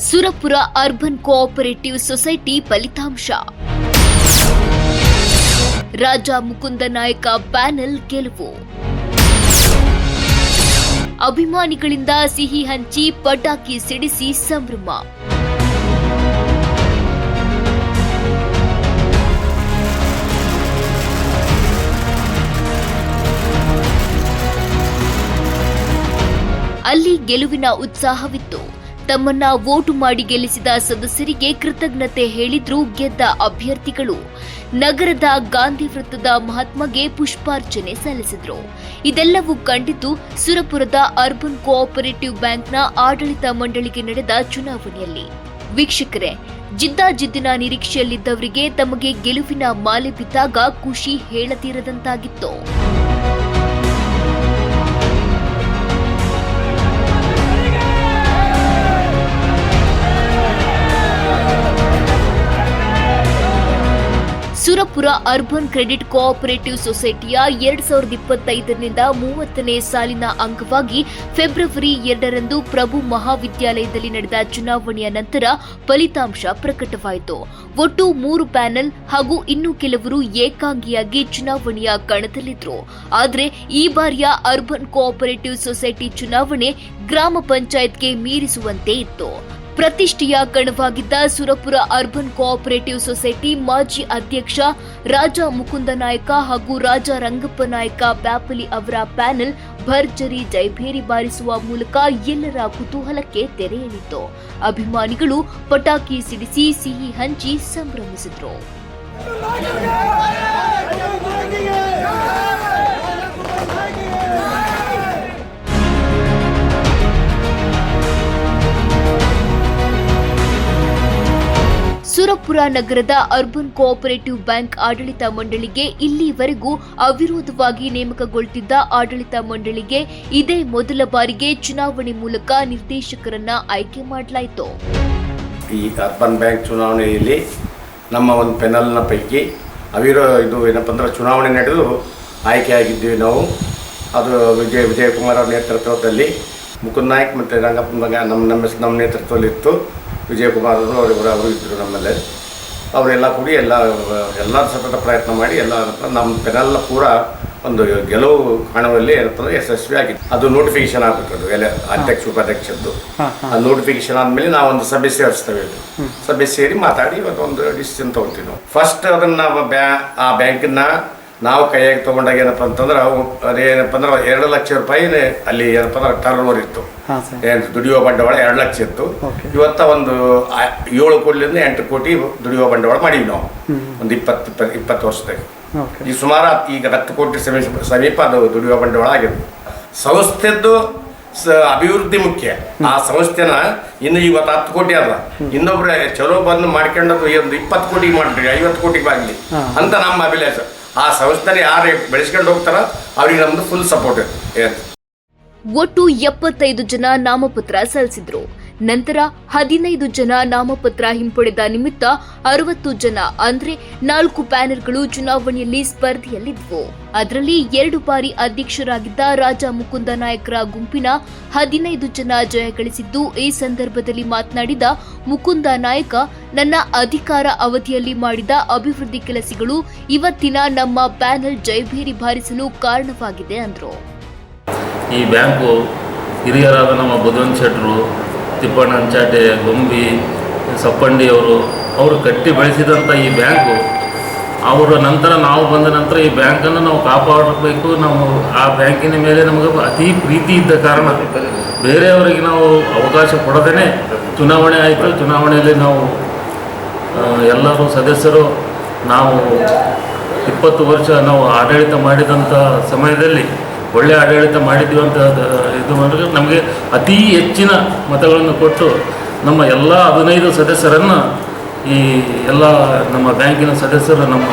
Surapura urban cooperative society ಫಲಿತಾಂಶ. ರಾಜ ಮುಕುಂದ ನಾಯಕ panel ಗೆಲುವು. ಅಭಿಮಾನಿಗಳಿಂದ ಸಿಹಿ ಹಂಚಿ ಪಟಾಕಿ ಸಿಡಿಸಿ ಸಂಭ್ರಮ. ಅಲ್ಲಿ ಗೆಲುವಿನ ಉತ್ಸಾಹವಿತ್ತು. ತಮ್ಮನ್ನ ವೋಟು ಮಾಡಿ ಗೆಲ್ಲಿಸಿದ ಸದಸ್ಯರಿಗೆ ಕೃತಜ್ಞತೆ ಹೇಳಿದ್ರು ಗೆದ್ದ ಅಭ್ಯರ್ಥಿಗಳು. ನಗರದ ಗಾಂಧಿ ವೃತ್ತದ ಮಹಾತ್ಮಗೆ ಪುಷ್ಪಾರ್ಚನೆ ಸಲ್ಲಿಸಿದ್ರು. ಇದೆಲ್ಲವೂ ಕಂಡಿದ್ದು ಸುರಪುರದ ಅರ್ಬನ್ ಕೋಆಪರೇಟಿವ್ ಬ್ಯಾಂಕ್ನ ಆಡಳಿತ ಮಂಡಳಿಗೆ ನಡೆದ ಚುನಾವಣೆಯಲ್ಲಿ. ವೀಕ್ಷಕರೇ, ಜಿದ್ದಾಜಿದ್ದಿನ ನಿರೀಕ್ಷೆಯಲ್ಲಿದ್ದವರಿಗೆ ತಮಗೆ ಗೆಲುವಿನ ಮಾಲೆ ಬಿದ್ದಾಗ ಖುಷಿ ಹೇಳತೀರದಂತಾಗಿತ್ತು. ಸುರಪುರ ಅರ್ಬನ್ ಕ್ರೆಡಿಟ್ ಕೋಆಪರೇಟಿವ್ ಸೊಸೈಟಿಯ 2025ರಿಂದ 30ನೇ ಸಾಲಿನ ಅಂಗವಾಗಿ ಫೆಬ್ರವರಿ 2ರಂದು ಪ್ರಭು ಮಹಾವಿದ್ಯಾಲಯದಲ್ಲಿ ನಡೆದ ಚುನಾವಣೆಯ ನಂತರ ಫಲಿತಾಂಶ ಪ್ರಕಟವಾಯಿತು. ಒಟ್ಟು 3 ಪ್ಯಾನೆಲ್ ಹಾಗೂ ಇನ್ನೂ ಕೆಲವರು ಏಕಾಂಗಿಯಾಗಿ ಚುನಾವಣೆಯ ಕಣದಲ್ಲಿದ್ದರು. ಆದರೆ ಈ ಬಾರಿಯ ಅರ್ಬನ್ ಕೋಆಪರೇಟಿವ್ ಸೊಸೈಟಿ ಚುನಾವಣೆ ಗ್ರಾಮ ಪಂಚಾಯತ್ಗೆ ಮೀರಿಸುವಂತೆ ಇತ್ತು. ಪ್ರತಿಷ್ಠೆಯ ಕಣವಾಗಿದ್ದ ಸುರಪುರ ಅರ್ಬನ್ ಕೋಆಪರೇಟಿವ್ ಸೊಸೈಟಿ ಮಾಜಿ ಅಧ್ಯಕ್ಷ ರಾಜ ಮುಕುಂದ ನಾಯಕ ಹಾಗೂ ರಾಜ ರಂಗಪ್ಪ ನಾಯಕ ಬ್ಯಾಪಲಿ ಅವರ ಪ್ಯಾನೆಲ್ ಭರ್ಜರಿ ಜೈಭೇರಿ ಬಾರಿಸುವ ಮೂಲಕ ಎಲ್ಲರ ಕುತೂಹಲಕ್ಕೆ ತೆರೆ ಎಳೆಯಿತು. ಅಭಿಮಾನಿಗಳು ಪಟಾಕಿ ಸಿಡಿಸಿ ಸಿಹಿ ಹಂಚಿ ಸಂಭ್ರಮಿಸಿದ್ರು. ಸುರಪುರ ನಗರದ ಅರ್ಬನ್ ಕೋಆಪರೇಟಿವ್ ಬ್ಯಾಂಕ್ ಆಡಳಿತ ಮಂಡಳಿಗೆ ಇಲ್ಲಿವರೆಗೂ ಅವಿರೋಧವಾಗಿ ನೇಮಕಗೊಳ್ತಿದ್ದ ಆಡಳಿತ ಮಂಡಳಿಗೆ ಇದೇ ಮೊದಲ ಬಾರಿಗೆ ಚುನಾವಣೆ ಮೂಲಕ ನಿರ್ದೇಶಕರನ್ನ ಆಯ್ಕೆ ಮಾಡಲಾಯಿತು. ಈ ಅರ್ಬನ್ ಬ್ಯಾಂಕ್ ಚುನಾವಣೆಯಲ್ಲಿ ನಮ್ಮ ಒಂದು ಪೆನಲ್ನ ಪೈಕಿ ಇದು ಏನಪ್ಪ ಅಂದ್ರೆ ಚುನಾವಣೆ ನಡೆದು ಆಯ್ಕೆಯಾಗಿದ್ದೀವಿ ನಾವು. ಅದು ವಿಜಯಕುಮಾರ್ ಅವರ ನೇತೃತ್ವದಲ್ಲಿ ಮುಕುಂದ್ ನಾಯ್ಕ್ ಮತ್ತು ರಂಗಪ್ಪ ನಮ್ಮ ನೇತೃತ್ವದಲ್ಲಿತ್ತು. ವಿಜಯಕುಮಾರ್ ಅವರು ಇದ್ದರು ನಮ್ಮಲ್ಲೇ. ಅವರೆಲ್ಲ ಕೂಡಿ ಎಲ್ಲ ಸತತ ಪ್ರಯತ್ನ ಮಾಡಿ ನಮ್ಮ ಪೆನಲ್ನ ಪೂರ ಒಂದು ಗೆಲುವು ಕಾಣುವಲ್ಲಿ ಏನಂತಂದರೆ ಯಶಸ್ವಿಯಾಗಿತ್ತು. ಅದು ನೋಟಿಫಿಕೇಶನ್ ಆಗಬೇಕು, ಅಧ್ಯಕ್ಷ ಉಪಾಧ್ಯಕ್ಷದ್ದು. ಅದು ನೋಟಿಫಿಕೇಶನ್ ಆದಮೇಲೆ ನಾವು ಒಂದು ಸಭೆ ಸೇರಿಸ್ತೇವೆ. ಸಭೆ ಸೇರಿ ಮಾತಾಡಿ ಒಂದು ಡಿಸಿಷನ್ ತೊಗೊಳ್ತೀವಿ ನಾವು. ಫಸ್ಟ್ ಅದನ್ನು ಆ ಬ್ಯಾಂಕನ್ನ ನಾವು ಕೈಯಾಗಿ ತೊಗೊಂಡಾಗ ಏನಪ್ಪ ಅಂತಂದ್ರೆ ಅದೇನಪ್ಪ ಅಂದ್ರೆ 2 ಲಕ್ಷ ರೂಪಾಯಿ ಅಲ್ಲಿ ಏನಪ್ಪ ಅಂದ್ರೆ ಟರ್ನ್ ಓವರ್ ಇತ್ತು. ದುಡಿಯುವ ಬಂಡವಾಳ 2 ಲಕ್ಷ ಇತ್ತು. ಇವತ್ತ ಒಂದು 7 ಕೋಟಿಯಿಂದ 8 ಕೋಟಿ ದುಡಿಯುವ ಬಂಡವಾಳ ಮಾಡೀವಿ ನಾವು ಒಂದು 20 ವರ್ಷದಾಗ. ಈ ಸುಮಾರು ಈಗ 10 ಕೋಟಿ ಸಮೀಪ ಅದು ದುಡಿಯುವ ಬಂಡವಾಳ ಆಗಿದೆ. ಸಂಸ್ಥೆದ್ದು ಅಭಿವೃದ್ಧಿ ಮುಖ್ಯ. ಆ ಸಂಸ್ಥೆನ ಇನ್ನು ಇವತ್ತು 10 ಕೋಟಿ ಅದ, ಇನ್ನೊಬ್ರೆ ಚಲೋ ಬಂದು ಮಾಡ್ಕೊಂಡದ್ದು ಒಂದು 20 ಕೋಟಿಗೆ ಮಾಡ್ರಿ, 50 ಕೋಟಿಗೆ ಆಗಲಿ ಅಂತ ನಮ್ಮ ಅಭಿಲಾಷ. ಆ ಸಂಸ್ಥೆ ಯಾರು ಬೆಳೆಸ್ಕೊಂಡು ಹೋಗ್ತಾರ ಅವ್ರಿಗೆ ನಮ್ದು ಫುಲ್ ಸಪೋರ್ಟ್ ಇದೆ. ಒಟ್ಟು 75 ಜನ ನಾಮಪತ್ರ ಸಲ್ಲಿಸಿದ್ರು. ನಂತರ 15 ಜನ ನಾಮಪತ್ರ ಹಿಂಪಡೆದ ನಿಮಿತ್ತ 60 ಜನ ಅಂದ್ರೆ 4 ಪ್ಯಾನೆಲ್ಗಳು ಚುನಾವಣೆಯಲ್ಲಿ ಸ್ಪರ್ಧೆಯಲ್ಲಿದ್ವು. ಅದರಲ್ಲಿ 2 ಬಾರಿ ಅಧ್ಯಕ್ಷರಾಗಿದ್ದ ರಾಜ ಮುಕುಂದ ನಾಯಕರ ಗುಂಪಿನ 15 ಜನ ಜಯ ಗಳಿಸಿದ್ದು. ಈ ಸಂದರ್ಭದಲ್ಲಿ ಮಾತನಾಡಿದ ಮುಕುಂದ ನಾಯಕ, ನನ್ನ ಅಧಿಕಾರ ಅವಧಿಯಲ್ಲಿ ಮಾಡಿದ ಅಭಿವೃದ್ಧಿ ಕೆಲಸಗಳು ಇವತ್ತಿನ ನಮ್ಮ ಪ್ಯಾನೆಲ್ ಜೈಭೇರಿ ಬಾರಿಸಲು ಕಾರಣವಾಗಿದೆ ಅಂದರು. ಈ ಬ್ಯಾಂಕು ಹಿರಿಯರಾದ ನಮ್ಮ ಬುಧವಂತ್ ಶೆಟ್ಟರು, ತಿಪ್ಪಣ್ಣ ಅಂಚಾಟೆ, ಗೊಂಬಿ, ಸಪ್ಪಂಡಿ ಅವರು ಕಟ್ಟಿ ಬೆಳೆಸಿದಂಥ ಈ ಬ್ಯಾಂಕು, ಅವರ ನಂತರ ನಾವು ಬಂದ ನಂತರ ಈ ಬ್ಯಾಂಕನ್ನು ನಾವು ಕಾಪಾಡಬೇಕು. ನಾವು ಆ ಬ್ಯಾಂಕಿನ ಮೇಲೆ ನಮಗೆ ಅತಿ ಪ್ರೀತಿ ಇದ್ದ ಕಾರಣ ಬೇರೆಯವರಿಗೆ ನಾವು ಅವಕಾಶ ಕೊಡದೇ ಚುನಾವಣೆ ಆಯಿತು. ಚುನಾವಣೆಯಲ್ಲಿ ನಾವು ಎಲ್ಲರೂ ಸದಸ್ಯರು ನಾವು 20 ವರ್ಷ ನಾವು ಆಡಳಿತ ಮಾಡಿದಂಥ ಸಮಯದಲ್ಲಿ ಒಳ್ಳೆ ಆಡಳಿತ ಮಾಡಿದ್ದೀವಿ ಅಂತ ಇದು ಮಾಡಿದ್ರೆ ನಮಗೆ ಅತಿ ಹೆಚ್ಚಿನ ಮತಗಳನ್ನು ಕೊಟ್ಟು ನಮ್ಮ ಎಲ್ಲ 15 ಸದಸ್ಯರನ್ನು ಈ ಎಲ್ಲ ನಮ್ಮ ಬ್ಯಾಂಕಿನ ಸದಸ್ಯರು ನಮ್ಮ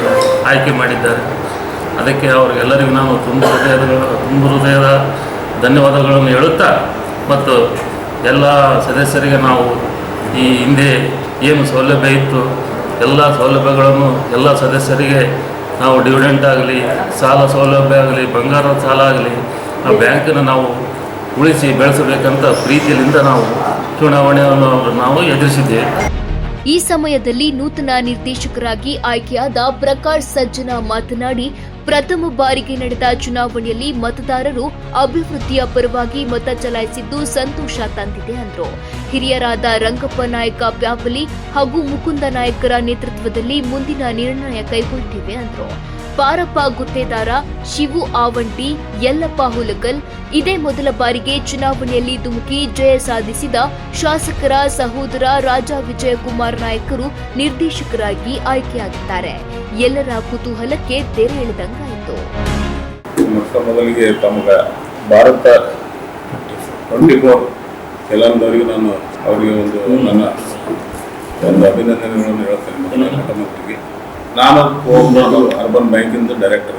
ಆಯ್ಕೆ ಮಾಡಿದ್ದಾರೆ. ಅದಕ್ಕೆ ಅವರಿಗೆಲ್ಲರಿಗೂ ನಾನು ತುಂಬ ಹೃದಯದ ಧನ್ಯವಾದಗಳನ್ನು ಹೇಳುತ್ತಾ, ಮತ್ತು ಎಲ್ಲ ಸದಸ್ಯರಿಗೆ ನಾವು ಈ ಹಿಂದೆ ಏನು ಸೌಲಭ್ಯ ಇತ್ತು ಎಲ್ಲ ಸೌಲಭ್ಯಗಳನ್ನು ಎಲ್ಲ ಸದಸ್ಯರಿಗೆ ನಾವು ಡಿವಿಡೆಂಟ್ ಆಗಲಿ, ಸಾಲ ಸೌಲಭ್ಯ ಆಗಲಿ, ಬಂಗಾರದ ಸಾಲ ಆಗಲಿ, ಆ ಬ್ಯಾಂಕನ್ನು ನಾವು ಉಳಿಸಿ ಬೆಳೆಸಬೇಕಂತ ಪ್ರೀತಿಯಿಂದ ನಾವು ಚುನಾವಣೆಯನ್ನು ನಾವು ಎದುರಿಸಿದ್ದೇವೆ. ಈ ಸಮಯದಲ್ಲಿ ನೂತನ ನಿರ್ದೇಶಕರಾಗಿ ಆಯ್ಕೆಯಾದ ಪ್ರಕಾಶ್ ಸಜ್ಜನ ಮಾತನಾಡಿ, ಪ್ರಥಮ ಬಾರಿಗೆ ನಡೆದ ಚುನಾವಣೆಯಲ್ಲಿ ಮತದಾರರು ಅಭಿವೃದ್ಧಿಯ ಪರವಾಗಿ ಮತ ಚಲಾಯಿಸಿದ್ದು ಸಂತೋಷ ತಂದಿದೆ ಅಂದರು. ಹಿರಿಯರಾದ ರಂಗಪ್ಪ ನಾಯಕ ಪ್ಯಾಪಲಿ ಹಾಗೂ ಮುಕುಂದ ನಾಯಕರ ನೇತೃತ್ವದಲ್ಲಿ ಮುಂದಿನ ನಿರ್ಣಯ ಕೈಗೊಳ್ಳುತ್ತಿವೆ ಅಂದರು. ಪಾರಪ್ಪ ಗುತ್ತೇದಾರ, ಶಿವು ಆವಂಟಿ, ಯಲ್ಲಪ್ಪ ಹುಲಕಲ್ ಇದೇ ಮೊದಲ ಬಾರಿಗೆ ಚುನಾವಣೆಯಲ್ಲಿ ಧುಮುಕಿ ಜಯ ಸಾಧಿಸಿದ ಶಾಸಕರ ಸಹೋದರ ರಾಜಾ ವಿಜಯಕುಮಾರ್ ನಾಯಕರು ನಿರ್ದೇಶಕರಾಗಿ ಆಯ್ಕೆಯಾಗಿದ್ದಾರೆ. ಎಲ್ಲರ ಕುತೂಹಲಕ್ಕೆ ತೆರೆ ಎಳೆದಂಗಾಯಿತು. ಮೊದಲಿಗೆ ತಮಗೆ ಭಾರತ 24 ಕೆಲವೊಂದವರಿಗೆ ನಾನು ಅವರಿಗೆ ನನ್ನ ಅಭಿನಂದನೆಗಳನ್ನು ಹೇಳ್ತೇನೆ. ಮುಖ್ಯಮಂತ್ರಿಗೆ ನಾನು ಅರ್ಬನ್ ಬ್ಯಾಂಕಿಂದ ಡೈರೆಕ್ಟರ್.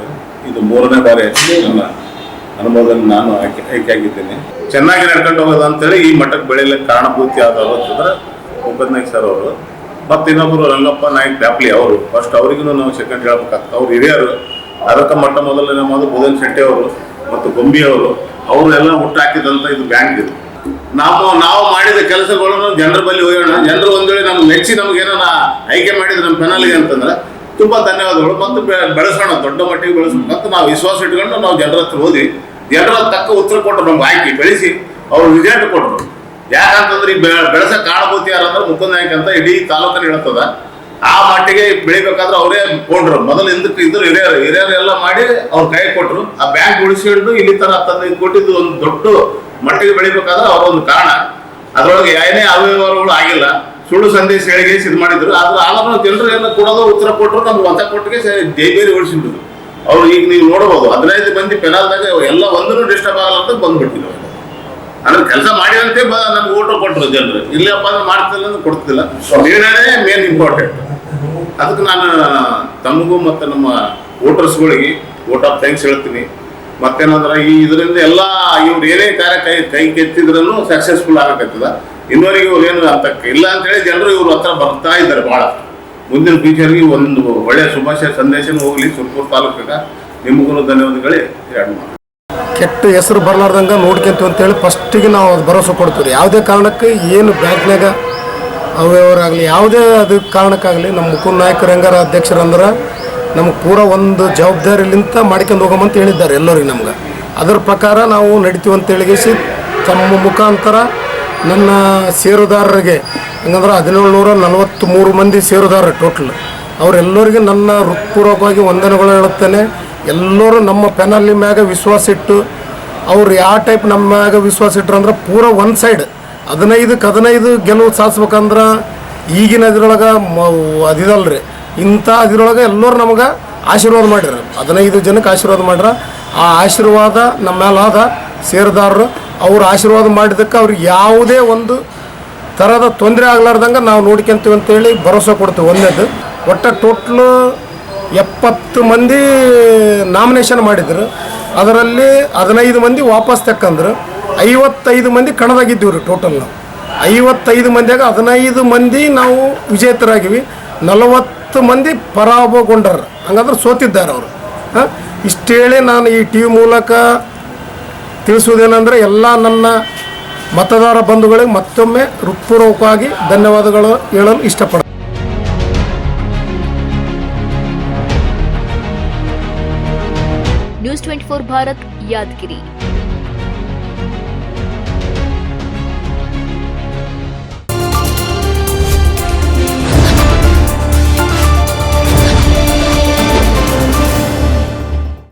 ಇದು 3ನೇ ಬಾರಿ ನನ್ನ ಅನುಭವದಲ್ಲಿ ನಾನು ಆಯ್ಕೆಯಾಗಿದ್ದೇನೆ. ಚೆನ್ನಾಗಿ ನಡ್ಕೊಂಡು ಹೋಗೋದು ಅಂತೇಳಿ ಈ ಮಟ್ಟಕ್ಕೆ ಬೆಳೆಯಲಿಕ್ಕೆ ಕಾರಣಭೂತಿ ಆದವರು ಅಂತಂದ್ರೆ ಮುಕುಂದ ನಾಯ್ಕ ಸರ್ ಅವರು, ಮತ್ತು ಇನ್ನೊಬ್ಬರು ರಂಗಪ್ಪ ನಾಯ್ಕ ಪ್ಯಾಪ್ಲಿ ಅವರು. ಫಸ್ಟ್ ಅವರಿಗೂ ನಾವು ಸೆಕೆಂಡ್ ಹೇಳ್ಬೇಕಾಗ್ತದೆ. ಅವ್ರು ಹಿರಿಯರು. ಅದಕ್ಕೆ ಮೊದಲನೇ ನಮ್ಮದು ಬುಧನ್ ಶೆಟ್ಟಿ ಅವರು ಮತ್ತು ಗೊಂಬಿ ಅವರು ಎಲ್ಲ ಹುಟ್ಟಾಕಿದಂಥ ಇದು ಬ್ಯಾಂಕ್ ಇದು. ನಾವು ಮಾಡಿದ ಕೆಲಸಗಳನ್ನು ಜನರ ಬಳಿ ಹೋಗೋಣ. ಜನರು ಒಂದು ವೇಳೆ ನಮ್ಗೆ ಮೆಚ್ಚಿ ನಮಗೇನೋ ಆಯ್ಕೆ ಮಾಡಿದ್ರು ನಮ್ಮ ಪೆನಾಲಿಗೆ ಅಂತಂದ್ರೆ ತುಂಬ ಧನ್ಯವಾದಗಳು. ಮತ್ತು ಬೆಳೆಸೋಣ, ದೊಡ್ಡ ಮಟ್ಟಿಗೆ ಬೆಳೆಸೋಣ ಮತ್ತು ನಾವು ವಿಶ್ವಾಸ ಇಟ್ಕೊಂಡು ನಾವು ಜನರ ಹತ್ರ ಹೋದಿ ಜನರ ತಕ್ಕ ಉತ್ತರ ಕೊಟ್ಟರು. ನಮ್ಗೆ ಆಯ್ಕೆ ಬೆಳೆಸಿ ಅವ್ರು ರಿಸಲ್ಟ್ ಕೊಟ್ಟರು. ಯಾಕಂತಂದ್ರೆ ಈ ಬೆಳೆಸೋ ಕಾರಣಭೂತಿ ಯಾರಂದ್ರೆ ಮುಕುಂದ ನಾಯ್ಕ ಅಂತ ಇಡೀ ತಾಲೂಕಲ್ಲಿ ಹೇಳ್ತದ. ಆ ಮಟ್ಟಿಗೆ ಬೆಳಿಬೇಕಾದ್ರೆ ಅವರೇ ಕೊಂಡ್ರು. ಮೊದಲು ಹಿಂದಕ್ಕೆ ಇದ್ರು ಹಿರಿಯರೆಲ್ಲ ಮಾಡಿ ಅವ್ರ ಕೈ ಕೊಟ್ಟರು. ಆ ಬ್ಯಾಂಕ್ ಉಳಿಸಿಕೊಂಡು ಇಲ್ಲಿ ತರ ತಂದು ಕೊಟ್ಟಿದ್ದು ಒಂದು ದೊಡ್ಡ ಮಟ್ಟಿಗೆ ಬೆಳಿಬೇಕಾದ್ರೆ ಅವರೊಂದು ಕಾರಣ. ಅದರೊಳಗೆ ಏನೇ ಅವ್ಯವಹಾರಗಳು ಆಗಿಲ್ಲ. ಸುಳ್ಳು ಸಂದೇಶ ಹೇಳಿಗೆ ಇದು ಮಾಡಿದ್ರು. ಆದ್ರೂ ಜನರು ಎಲ್ಲ ಕೊಡೋದು ಉತ್ತರ ಕೊಟ್ಟರು. ನಮ್ಗೆ ಮತ ಕೊಟ್ಟಿಗೆ ಜೈಬೇರಿ ಉಳಿಸಿದ್ರು ಅವ್ರು. ಈಗ ನೀವು ನೋಡಬಹುದು 15 ಮಂದಿ ಪೆನಾಲ್ದಾಗ ಎಲ್ಲ ಒಂದೂ ಡಿಸ್ಟರ್ಬ್ ಆಗಲ್ಲ ಅಂತ ಬಂದ್ಬಿಟ್ಟಿದ್ರು. ಅಂದ್ರೆ ಕೆಲಸ ಮಾಡಿದಂತೆ ನಮ್ಗೆ ಓಟ್ ಕೊಟ್ಟರು ಜನರು. ಇಲ್ಲಪ್ಪ ಅಂದ್ರೆ ಮಾಡ್ತಿಲ್ಲ ಅಂದ್ರೆ ಕೊಡ್ತಿಲ್ಲ. ನಿರ್ಣಯನೇ ಮೇನ್ ಇಂಪಾರ್ಟೆಂಟ್. ಅದಕ್ಕೆ ನಾನು ತಮಗೂ ಮತ್ತು ನಮ್ಮ ವೋಟರ್ಸ್ಗಳಿಗೆ ವೋಟ್ ಆಫ್ ಥ್ಯಾಂಕ್ಸ್ ಹೇಳ್ತೀನಿ. ಮತ್ತೇನಂದ್ರೆ ಇದರಿಂದ ಎಲ್ಲ ಇವ್ರು ಏನೇ ಕಾರ್ಯ ಕೈ ಕೆತ್ತಿದ್ರೂ ಸಕ್ಸಸ್ಫುಲ್ ಆಗಕತ್ತದ. ಇನ್ನವರೆಗೆ ಇವ್ರು ಏನು ಅಂತ ಇಲ್ಲ ಅಂತೇಳಿ ಜನರು ಇವ್ರ ಹತ್ರ ಬರ್ತಾ ಇದ್ದಾರೆ. ಭಾಳ ಮುಂದಿನ ಫ್ಯೂಚರ್ಗೆ ಒಂದು ಒಳ್ಳೆಯ ಶುಭಾಶಯ ಸಂದೇಶ ಹೋಗಲಿ ಸುರ್ಪುರ್ ತಾಲೂಕಿಗೆ. ನಿಮಗೂ ಧನ್ಯವಾದಗಳೇ. 2 ಮಾತು. ಕೆಟ್ಟ ಹೆಸರು ಬರಲಾರ್ದಂಗೆ ನೋಡ್ಕೊಂತೀವಿ ಅಂತೇಳಿ ಫಸ್ಟಿಗೆ ನಾವು ಅದು ಭರವಸೆ ಕೊಡ್ತೀವಿ. ಯಾವುದೇ ಕಾರಣಕ್ಕೆ ಏನು ಬ್ಯಾಂಕ್ನಾಗ ಅವ್ಯವಹಾರ ಆಗಲಿ ಯಾವುದೇ ಅದು ಕಾರಣಕ್ಕಾಗಲಿ ನಮ್ಮ ಮುಕುಂದ ನಾಯಕರು ಹೆಂಗಾರ ಅಧ್ಯಕ್ಷರಂದ್ರೆ ನಮ್ಗೆ ಪೂರ ಒಂದು ಜವಾಬ್ದಾರಿಲಿಂತ ಮಾಡ್ಕೊಂಡು ಹೋಗಮಂತ ಹೇಳಿದ್ದಾರೆ ಎಲ್ಲರಿಗೆ ನಮ್ಗೆ. ಅದರ ಪ್ರಕಾರ ನಾವು ನಡಿತೀವಿ ಅಂತೇಳಿಗಿಸಿ ತಮ್ಮ ಮುಖಾಂತರ ನನ್ನ ಷೇರುದಾರರಿಗೆ ಹಂಗಂದ್ರೆ 1743 ಮಂದಿ ಷೇರುದಾರರು ಟೋಟಲ್. ಅವರೆಲ್ಲರಿಗೆ ನನ್ನ ಹೃತ್ಪೂರ್ವಕವಾಗಿ ವಂದನೆಗಳು ಹೇಳುತ್ತೇನೆ. ಎಲ್ಲರೂ ನಮ್ಮ ಪೆನಾಲಿ ಮ್ಯಾಗ ವಿಶ್ವಾಸ ಇಟ್ಟು ಅವ್ರು ಯಾವ ಟೈಪ್ ನಮ್ಮ ಮ್ಯಾಗ ವಿಶ್ವಾಸ ಇಟ್ಟರು ಅಂದ್ರೆ ಪೂರ ಒಂದು ಸೈಡ್ 15 ಗೆಲುವು ಸಾಧಿಸ್ಬೇಕಂದ್ರೆ ಈಗಿನ ಅದ್ರೊಳಗೆ ಅದಿದಲ್ರಿ ಇಂಥ ಅದ್ರೊಳಗೆ ಎಲ್ಲರೂ ನಮಗೆ ಆಶೀರ್ವಾದ ಮಾಡಿರ. 15 ಜನಕ್ಕೆ ಆಶೀರ್ವಾದ ಮಾಡ್ರ. ಆ ಆಶೀರ್ವಾದ ನಮ್ಮ ಮೇಲಾದ ಷೇರುದಾರರು ಅವ್ರು ಆಶೀರ್ವಾದ ಮಾಡಿದ್ದಕ್ಕೆ ಅವ್ರಿಗೆ ಯಾವುದೇ ಒಂದು ಥರದ ತೊಂದರೆ ಆಗ್ಲಾರ್ದಂಗೆ ನಾವು ನೋಡ್ಕೊಂತೀವಿ ಅಂತೇಳಿ ಭರವಸೆ ಕೊಡ್ತೀವಿ. ಒಂದೇದು ಒಟ್ಟು ಟೋಟ್ಲು 70 ಮಂದಿ ನಾಮಿನೇಷನ್ ಮಾಡಿದ್ರು. ಅದರಲ್ಲಿ 15 ಮಂದಿ ವಾಪಸ್ ತೆಕ್ಕಂದ್ರು. 55 ಮಂದಿ ಕಣದಾಗಿದ್ದೀವಿ ರೀ ಟೋಟಲ್. ನಾವು 55 ಮಂದಿಯಾಗ 15 ಮಂದಿ ನಾವು ವಿಜೇತರಾಗಿವಿ. 40 ಮಂದಿ ಪರಾಭವಗೊಂಡರು. ಹಂಗಂದ್ರೆ ಸೋತಿದ್ದಾರೆ ಅವರು. ಇಷ್ಟೇಳಿ ನಾನು ಈ ಟಿ ವಿ ಮೂಲಕ ತಿಳಿಸುವುದೇನೆಂದರೆ ಎಲ್ಲ ನನ್ನ ಮತದಾರ ಬಂಧುಗಳಿಗೆ ಮತ್ತೊಮ್ಮೆ ಹೃತ್ಪೂರ್ವಕವಾಗಿ ಧನ್ಯವಾದಗಳು ಹೇಳಲು ಇಷ್ಟಪಡ್ತೀನಿ. ನ್ಯೂಸ್ 24 ಭಾರತ್, ಯಾದಗಿರಿ.